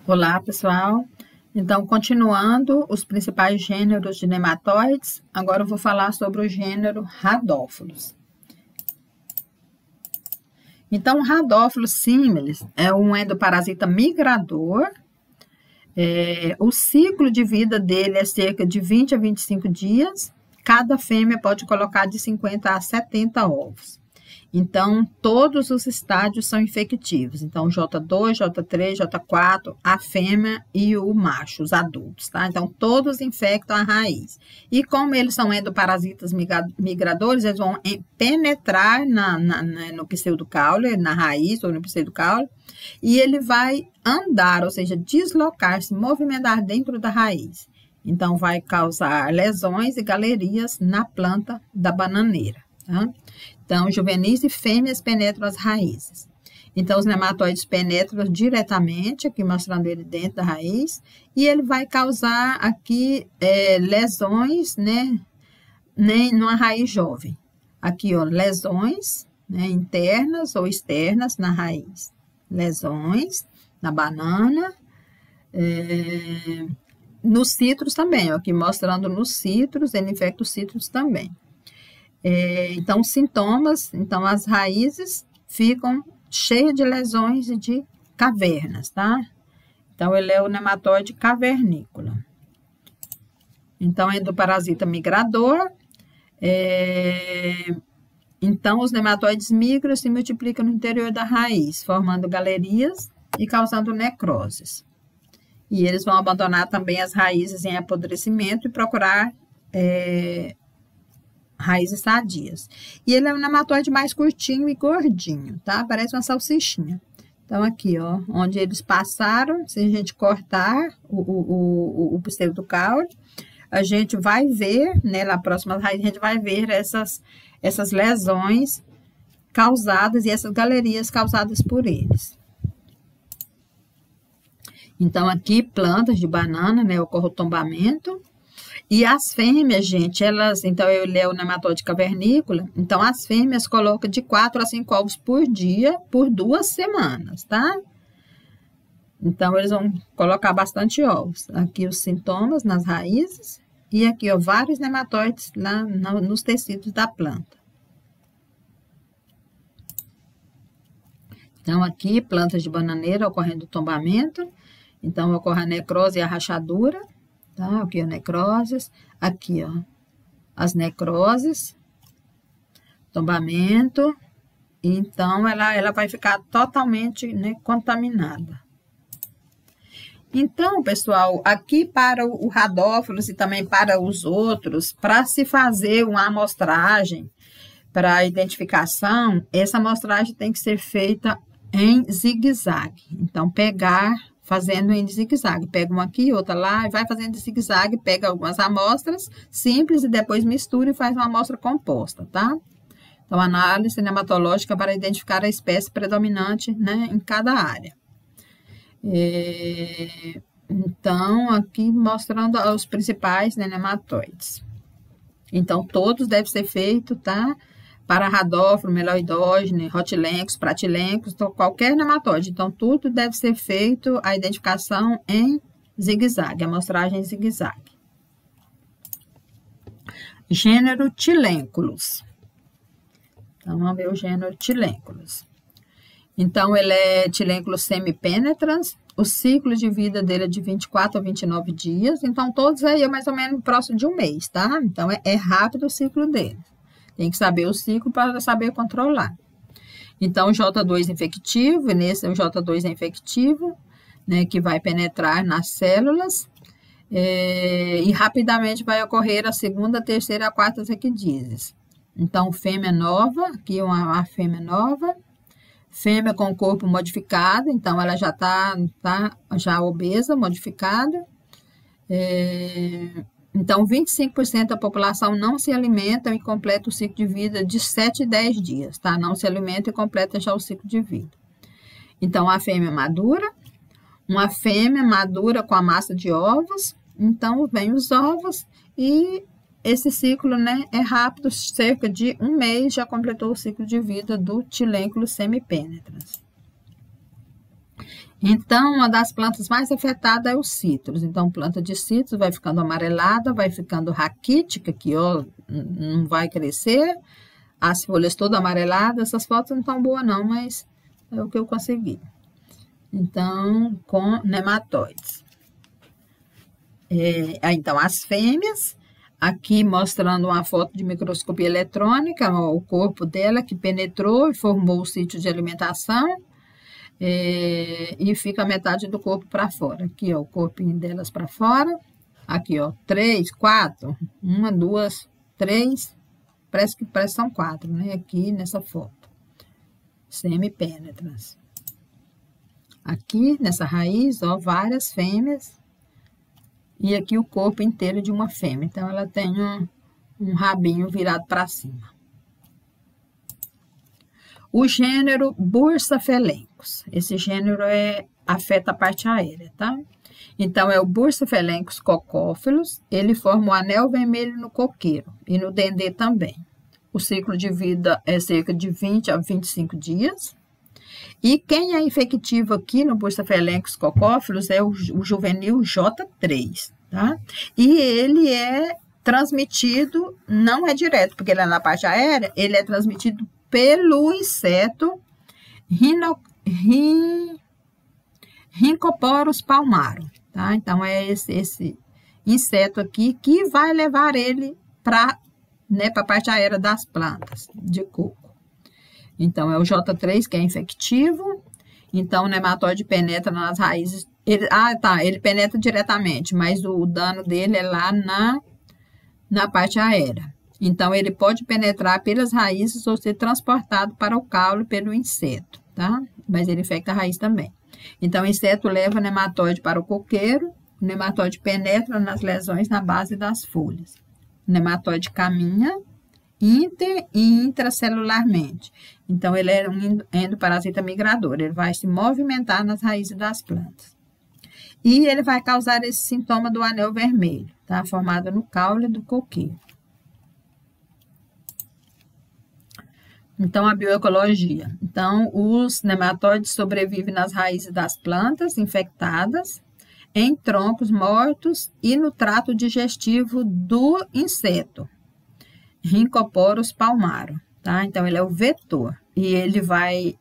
Olá, pessoal. Então, continuando os principais gêneros de nematóides, agora eu vou falar sobre o gênero Rhadophoros. Então, o Rhadophoros similis é um endoparasita migrador. O ciclo de vida dele é cerca de 20 a 25 dias. Cada fêmea pode colocar de 50 a 70 ovos. Então, todos os estádios são infectivos. Então, J2, J3, J4, a fêmea e o macho, os adultos, tá? Então, todos infectam a raiz. E como eles são endoparasitas migradores, eles vão penetrar no pseudocaule, na raiz ou no pseudocaule, e ele vai andar, ou seja, deslocar-se, movimentar dentro da raiz. Então, vai causar lesões e galerias na planta da bananeira, tá? Então, juvenis e fêmeas penetram as raízes. Então, os nematóides penetram diretamente, aqui mostrando ele dentro da raiz, e ele vai causar aqui lesões, né, numa raiz jovem. Aqui, ó, lesões, né, internas ou externas na raiz. Lesões na banana, nos citros também, ó, aqui mostrando nos citros, ele infecta os citros também. Então, sintomas, então as raízes ficam cheias de lesões e de cavernas, tá? Então, ele é o nematóide cavernícola. Então, é endoparasita migrador. Então, os nematóides migram e se multiplicam no interior da raiz, formando galerias e causando necroses. E eles vão abandonar também as raízes em apodrecimento e procurar raízes sadias. E ele é um nematóide mais curtinho e gordinho, tá? Parece uma salsichinha. Então, aqui, ó, onde eles passaram, se a gente cortar o pseudocaule, a gente vai ver, né, na próxima raiz, a gente vai ver essas lesões causadas e essas galerias causadas por eles. Então, aqui, plantas de banana, né, ocorre o tombamento. E as fêmeas, gente, então ele é o nematóide cavernícola, então as fêmeas colocam de 4 a 5 ovos por dia, por 2 semanas, tá? Então, eles vão colocar bastante ovos. Aqui os sintomas nas raízes, e aqui, ó, vários nematóides lá nos tecidos da planta. Então, aqui, plantas de bananeira ocorrendo tombamento, então ocorre a necrose e a rachadura. Tá? Aqui, ó, necroses. Aqui, ó, as necroses. Tombamento. Então, ela vai ficar totalmente, né, contaminada. Então, pessoal, aqui para o Rhadophoros e também para os outros, para se fazer uma amostragem para a identificação, essa amostragem tem que ser feita em zigue-zague. Então, fazendo em zigue-zague, pega uma aqui, outra lá, e vai fazendo em zigue-zague, pega algumas amostras simples e depois mistura e faz uma amostra composta, tá? Então, análise nematológica para identificar a espécie predominante, né, em cada área. Então, aqui mostrando os principais, né, nematóides. Então, todos devem ser feitos, tá? Para Rhadophoros, Meloidógene, Rotilencos, Pratilencos, então, qualquer nematóide. Então, tudo deve ser feito, a identificação em zigue-zague, amostragem em zigue-zague. Gênero Tilênculos. Então, vamos ver o gênero Tilênculos. Então, ele é Tilênculos semipenetrans, o ciclo de vida dele é de 24 a 29 dias, então, todos aí é mais ou menos próximo de um mês, tá? Então, é rápido o ciclo dele. Tem que saber o ciclo para saber controlar. Então, o J2 infectivo, e nesse o J2 é infectivo, né, que vai penetrar nas células, e rapidamente vai ocorrer a segunda, terceira, a quarta equidízes. Então, fêmea nova, aqui uma fêmea nova, fêmea com corpo modificado, então ela já está já obesa, modificada. Então, 25% da população não se alimenta e completa o ciclo de vida de 7 a 10 dias, tá? Não se alimenta e completa já o ciclo de vida. Então, a fêmea madura, uma fêmea madura com a massa de ovos, então, vem os ovos e esse ciclo, né, é rápido, cerca de um mês já completou o ciclo de vida do Tilênculos semipenetrans. Então, uma das plantas mais afetadas é o citros. Então, planta de citros vai ficando amarelada, vai ficando raquítica, que ó, não vai crescer. As folhas todas amareladas, essas fotos não estão boas não, mas é o que eu consegui. Então, com nematóides. Então, as fêmeas, aqui mostrando uma foto de microscopia eletrônica, ó, o corpo dela que penetrou e formou o sítio de alimentação. E fica metade do corpo para fora. Aqui, ó, o corpinho delas para fora. Aqui, ó, 3, 4, 1, 2, 3, parece que são 4, né? Aqui nessa foto. Semipênetras. Aqui nessa raiz, ó, várias fêmeas. E aqui o corpo inteiro de uma fêmea. Então, ela tem um rabinho virado para cima. O gênero Bursapelencos. Esse gênero afeta a parte aérea, tá? Então, é o Bursapelencos cocófilos. Ele forma um anel vermelho no coqueiro e no dendê também. O ciclo de vida é cerca de 20 a 25 dias. E quem é infectivo aqui no Bursapelencos cocófilos é o juvenil J3, tá? E ele é transmitido, não é direto, porque ele é na parte aérea, ele é transmitido pelo inseto Rhincoporus palmaro, tá? Então, é esse inseto aqui que vai levar ele para a parte aérea das plantas de coco. Então, é o J3 que é infectivo. Então, o nematóide penetra nas raízes. Ele penetra diretamente, mas o dano dele é lá na parte aérea. Então, ele pode penetrar pelas raízes ou ser transportado para o caule pelo inseto, tá? Mas ele infecta a raiz também. Então, o inseto leva o nematóide para o coqueiro, o nematóide penetra nas lesões na base das folhas. O nematóide caminha inter e intracelularmente. Então, ele é um endoparasita migrador, ele vai se movimentar nas raízes das plantas. E ele vai causar esse sintoma do anel vermelho, tá? Formado no caule do coqueiro. Então, a bioecologia. Então, os nematóides sobrevivem nas raízes das plantas infectadas, em troncos mortos e no trato digestivo do inseto, Rhincoporus palmaro, tá? Então, ele é o vetor e ele vai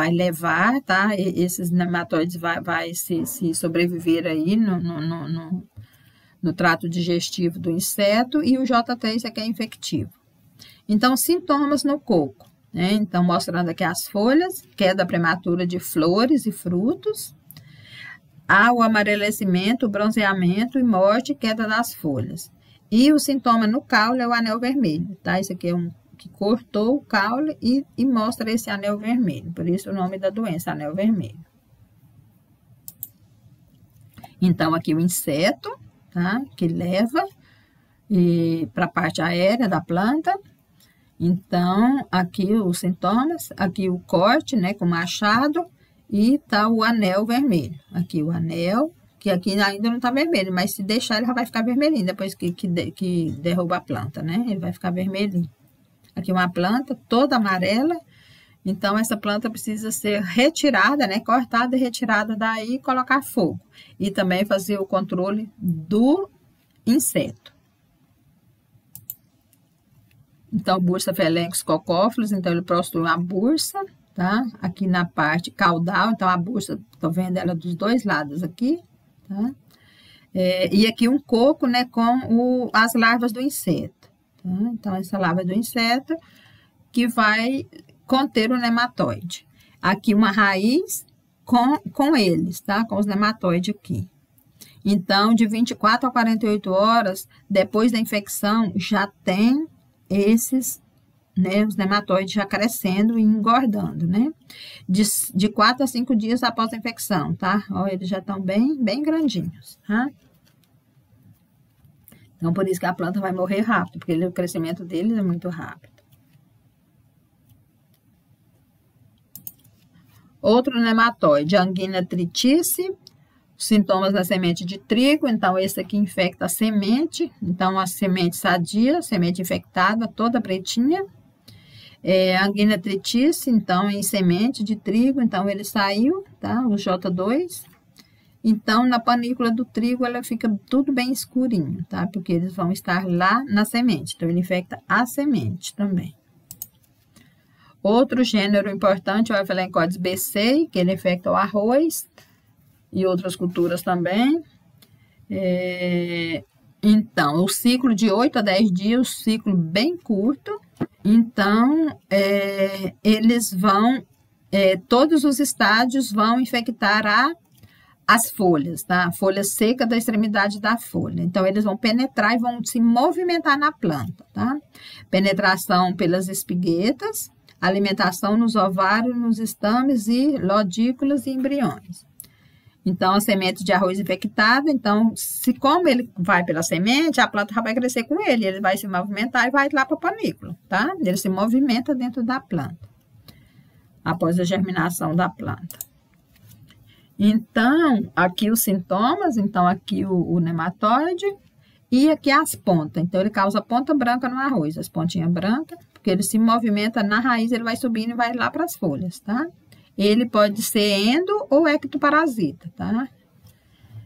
levar, tá? Esses nematóides vai se sobreviver aí no trato digestivo do inseto e o J3 é que é infectivo. Então, sintomas no coco, né? Então, mostrando aqui as folhas, queda prematura de flores e frutos, há o amarelecimento, o bronzeamento e morte e queda das folhas. E o sintoma no caule é o anel vermelho, tá? Esse aqui é um que cortou o caule e mostra esse anel vermelho, por isso o nome da doença, anel vermelho. Então, aqui o inseto, tá? Que leva para a parte aérea da planta. Então, aqui os sintomas, aqui o corte, né, com machado, e tá o anel vermelho. Aqui o anel, que aqui ainda não tá vermelho, mas se deixar ele já vai ficar vermelhinho, depois que derruba a planta, né, ele vai ficar vermelhinho. Aqui uma planta toda amarela, então essa planta precisa ser retirada, né, cortada e retirada daí e colocar fogo. E também fazer o controle do inseto. Então, Bursapelencos cocófilos, então ele possui uma bursa, tá? Aqui na parte caudal, então a bursa, tô vendo ela dos dois lados aqui, tá? E aqui um coco, né, com as larvas do inseto, tá? Então, essa larva do inseto que vai conter o nematóide. Aqui uma raiz com eles, tá? Com os nematóides aqui. Então, de 24 a 48 horas, depois da infecção, já tem esses, né, os nematóides já crescendo e engordando, né? De 4 a 5 dias após a infecção, tá? Ó, eles já estão bem grandinhos, tá? Então, por isso que a planta vai morrer rápido, porque o crescimento deles é muito rápido. Outro nematóide, Anguina tritice, sintomas da semente de trigo, então esse aqui infecta a semente, então a semente sadia, semente infectada, toda pretinha. Anguina tritícia, então, em semente de trigo, então ele saiu, tá? O J2. Então, na panícula do trigo, ela fica tudo bem escurinho, tá? Porque eles vão estar lá na semente, então ele infecta a semente também. Outro gênero importante é o Ephyllencodes BC, que ele infecta o arroz e outras culturas também. Então, o ciclo de 8 a 10 dias, um ciclo bem curto. Então, eles vão, todos os estádios vão infectar as folhas, tá? A folha seca da extremidade da folha. Então, eles vão penetrar e vão se movimentar na planta, tá? Penetração pelas espiguetas, alimentação nos ovários, nos estames e lodículas e embriões. Então, a semente de arroz infectada, então, como ele vai pela semente, a planta já vai crescer com ele vai se movimentar e vai lá para a panícula, tá? Ele se movimenta dentro da planta, após a germinação da planta. Então, aqui os sintomas, então, aqui o nematóide e aqui as pontas. Então, ele causa ponta branca no arroz, as pontinhas brancas, porque ele se movimenta na raiz, ele vai subindo e vai lá para as folhas, tá? Ele pode ser endo ou ectoparasita, tá?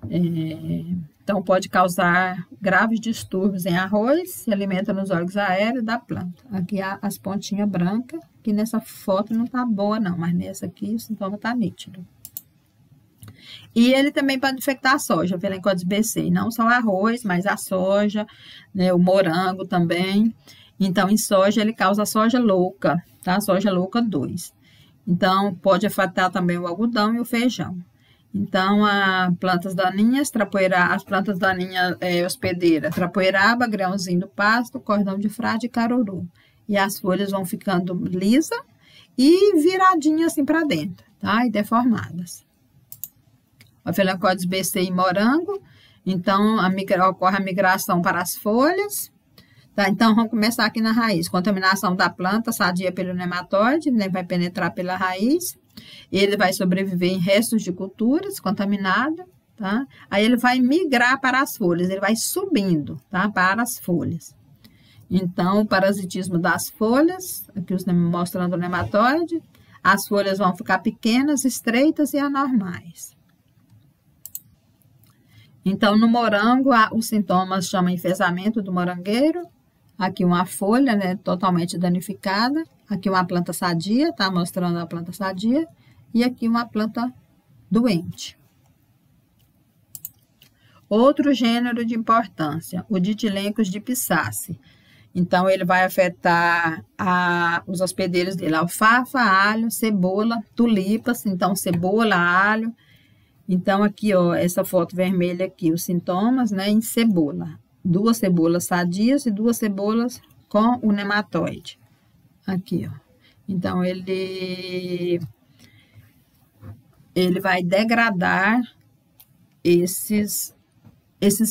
Então, pode causar graves distúrbios em arroz, se alimenta nos órgãos aéreos da planta. Aqui as pontinhas brancas, que nessa foto não tá boa não, mas nessa aqui o sintoma tá nítido. E ele também pode infectar a soja, Ephyllencodes BC, não só o arroz, mas a soja, né, o morango também. Então, em soja, ele causa a soja louca, tá? Soja louca 2. Então, pode afetar também o algodão e o feijão. Então, as plantas daninhas, as plantas daninhas hospedeiras, trapoeraba, grãozinho do pasto, cordão de frade e caruru. E as folhas vão ficando lisas e viradinhas assim para dentro, tá? E deformadas. O Ephyllencodes BC e morango, então ocorre a migração para as folhas. Tá, então, vamos começar aqui na raiz. Contaminação da planta sadia pelo nematóide, né, vai penetrar pela raiz. Ele vai sobreviver em restos de culturas contaminadas, tá? Aí ele vai migrar para as folhas, ele vai subindo, tá? Para as folhas. Então, o parasitismo das folhas, aqui mostrando o nematóide, as folhas vão ficar pequenas, estreitas e anormais. Então, no morango, os sintomas chamam enfesamento do morangueiro. Aqui uma folha, né, totalmente danificada. Aqui uma planta sadia, tá mostrando a planta sadia. E aqui uma planta doente. Outro gênero de importância, o Ditilencos dipissace. Então, ele vai afetar os hospedeiros dele, alfafa, alho, cebola, tulipas. Então, cebola, alho. Então, aqui, ó, essa foto vermelha aqui, os sintomas, né, em cebola. 2 cebolas sadias e 2 cebolas com o nematóide. Aqui, ó. Então, ele vai degradar esses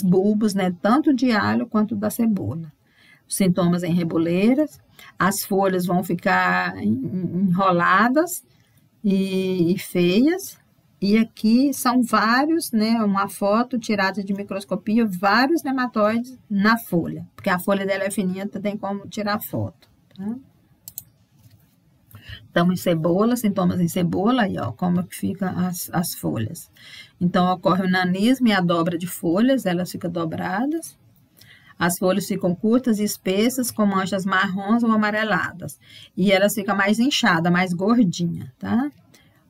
bulbos, né, tanto de alho quanto da cebola. Os sintomas em reboleiras, as folhas vão ficar enroladas e feias. E aqui são vários, né, uma foto tirada de microscopia, vários nematóides na folha, porque a folha dela é fininha, tem como tirar foto, tá? Então, em cebola, sintomas em cebola, aí, ó, como que ficam as folhas. Então, ocorre o nanismo e a dobra de folhas, elas ficam dobradas. As folhas ficam curtas e espessas, com manchas marrons ou amareladas. E elas ficam mais inchadas, mais gordinhas, tá?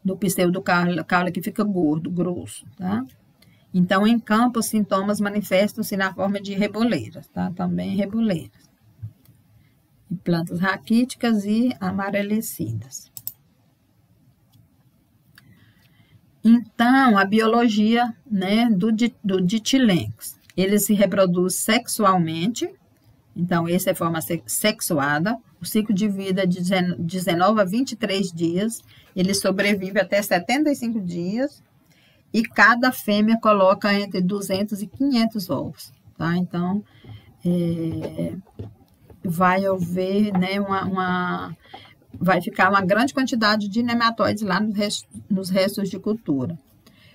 No pseudocaule que fica gordo, grosso, tá? Então, em campo, os sintomas manifestam-se na forma de reboleiras, tá? Também reboleiras. E plantas raquíticas e amarelecidas. Então, a biologia, né, do Ditilencos. Ele se reproduz sexualmente, então, essa é a forma sexuada. O ciclo de vida é de 19 a 23 dias. Ele sobrevive até 75 dias. E cada fêmea coloca entre 200 e 500 ovos, tá? Então, vai haver, né, vai ficar uma grande quantidade de nematóides lá nos restos de cultura.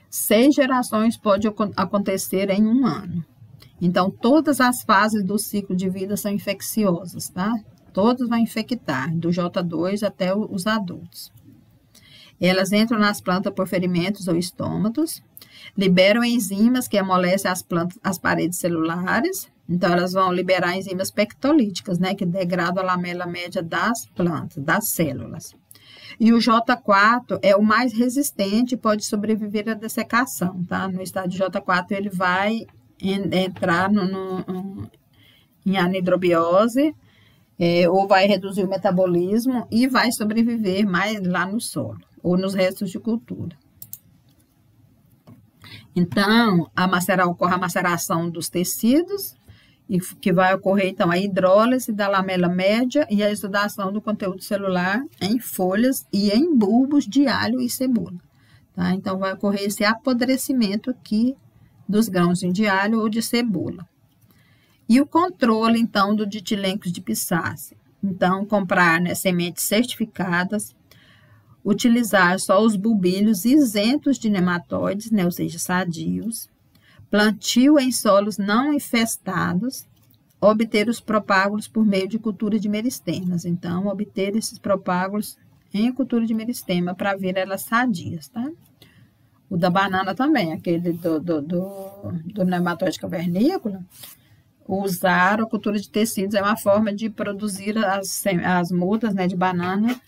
6 gerações pode acontecer em um ano. Então, todas as fases do ciclo de vida são infecciosas, tá? todos vão infectar, do J2 até os adultos. Elas entram nas plantas por ferimentos ou estômatos, liberam enzimas que amolecem as paredes celulares. Então, elas vão liberar enzimas pectolíticas, né, que degradam a lamela média das plantas, das células. E o J4 é o mais resistente e pode sobreviver à dessecação, tá? No estádio J4, ele vai entrar em anidrobiose, ou vai reduzir o metabolismo e vai sobreviver mais lá no solo, ou nos restos de cultura. Então, ocorre a maceração dos tecidos, e que vai ocorrer, então, a hidrólise da lamela média e a exudação do conteúdo celular em folhas e em bulbos de alho e cebola. Tá? Então, vai ocorrer esse apodrecimento aqui dos grãozinhos de alho ou de cebola. E o controle, então, do Ditilencos de Pistache. Então, comprar, né, sementes certificadas, utilizar só os bulbilhos isentos de nematóides, né, ou seja, sadios, plantio em solos não infestados, obter os propágulos por meio de cultura de meristemas. Então, obter esses propágulos em cultura de meristema para ver elas sadias, tá? O da banana também, aquele do nematóide cavernícola, usar a cultura de tecidos é uma forma de produzir as mudas, né, de banana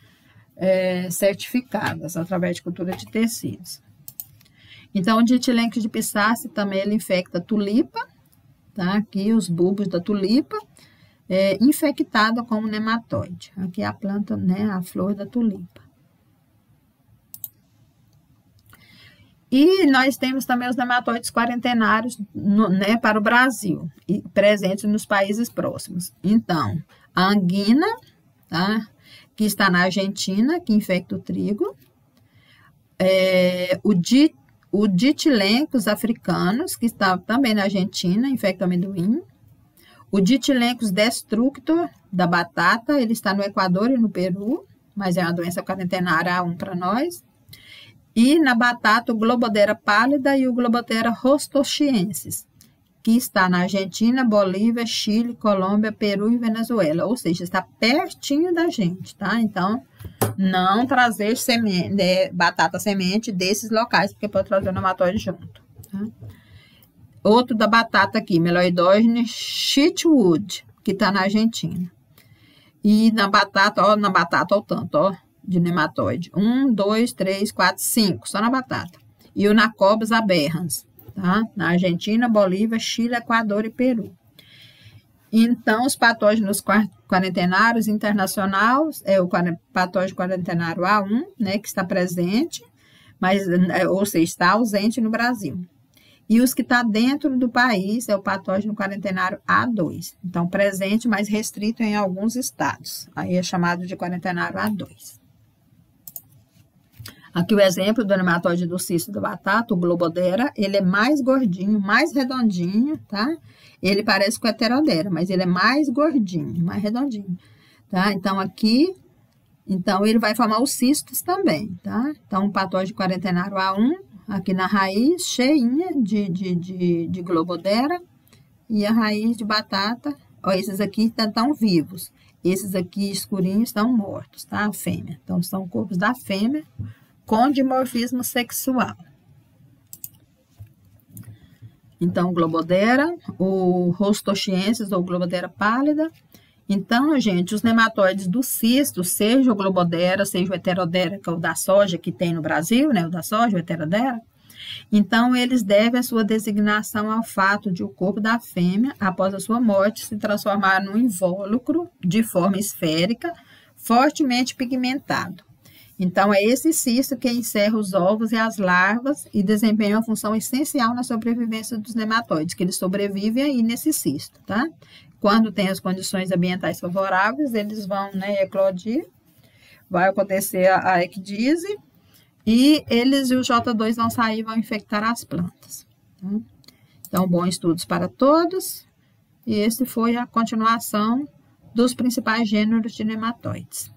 certificadas através de cultura de tecidos. Então, o Ditilencos de Pistache também ele infecta a tulipa, tá? Aqui os bulbos da tulipa, infectada com o nematóide. Aqui a planta, né, a flor da tulipa. E nós temos também os nematóides quarentenários, né, para o Brasil, e presentes nos países próximos. Então, a anguina, tá? Que está na Argentina, que infecta o trigo. O Ditilencos africanos, que está também na Argentina, infecta o amendoim. O Ditilencos destructor da batata, ele está no Equador e no Peru, mas é uma doença quarentenária A1 para nós. E na batata, o Globodera pálida e o Globodera rostochiensis, que está na Argentina, Bolívia, Chile, Colômbia, Peru e Venezuela. Ou seja, está pertinho da gente, tá? Então, não trazer batata semente desses locais, porque pode trazer o nematóide junto. Tá? Outro da batata aqui, Meloidogene Shitwood, que está na Argentina. E na batata, ó o tanto, ó, de nematóide. 1, 2, 3, 4, 5, só na batata. E o Nacobus aberrans, tá? Na Argentina, Bolívia, Chile, Equador e Peru. Então, os patógenos quarentenários internacionais, o patógeno quarentenário A1, né, que está presente, ou seja, está ausente no Brasil. E os que está dentro do país é o patógeno quarentenário A2. Então, presente, mas restrito em alguns estados. Aí é chamado de quarentenário A2. Aqui o exemplo do nematóide do cisto da batata, o Globodera, ele é mais gordinho, mais redondinho, tá? Ele parece com o Heterodera, mas ele é mais gordinho, mais redondinho, tá? Então, aqui, ele vai formar os cistos também, tá? Então, o patógeno quarentenário A1, aqui na raiz, cheinha de Globodera, e a raiz de batata, ó, esses aqui estão vivos, esses aqui escurinhos estão mortos, tá? A fêmea. Então, são corpos da fêmea, com dimorfismo sexual. Então, Globodera, o rostochiensis ou Globodera pálida. Então, gente, os nematóides do cisto, seja o Globodera, seja o Heterodera, que é o da soja que tem no Brasil, né, o da soja, o Heterodera. Então, eles devem a sua designação ao fato de o corpo da fêmea, após a sua morte, se transformar num invólucro de forma esférica, fortemente pigmentado. Então, é esse cisto que encerra os ovos e as larvas e desempenha uma função essencial na sobrevivência dos nematóides, que eles sobrevivem aí nesse cisto, tá? Quando tem as condições ambientais favoráveis, eles vão, né, eclodir, vai acontecer a ecdise e eles e o J2 vão sair e vão infectar as plantas. Tá? Então, bons estudos para todos. E esse foi a continuação dos principais gêneros de nematóides.